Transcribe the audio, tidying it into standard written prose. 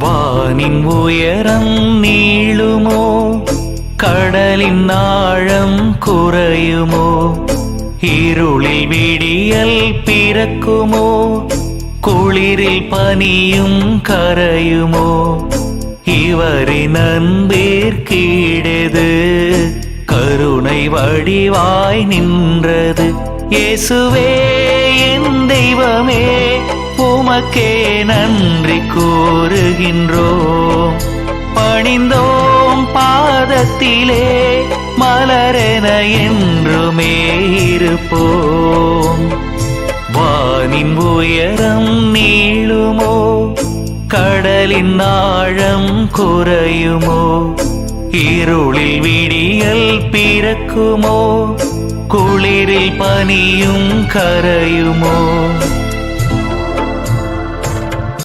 வானின் உயரம் நீளுமோ, கடலின் ஆழம் குறையுமோ, இருளில் விடியல் பிறக்குமோ, குளிரில் பனியும் கரையுமோ, இவரின் அன்பிற்கீடெது கருணை வடிவாய் நின்றது. இயேசுவே என் தெய்வமே, உமக்கே நன்றி கூறுகின்றோம். பணிந்தோம் பாதத்திலே, மலரென என்றுமே இருப்போம். வானின் உயரம் நீளுமோ, கடலின் ஆழம் குறையுமோ, இருளில் விடியல் பிறக்குமோ, குளிரில் பனியும் கரையுமோ,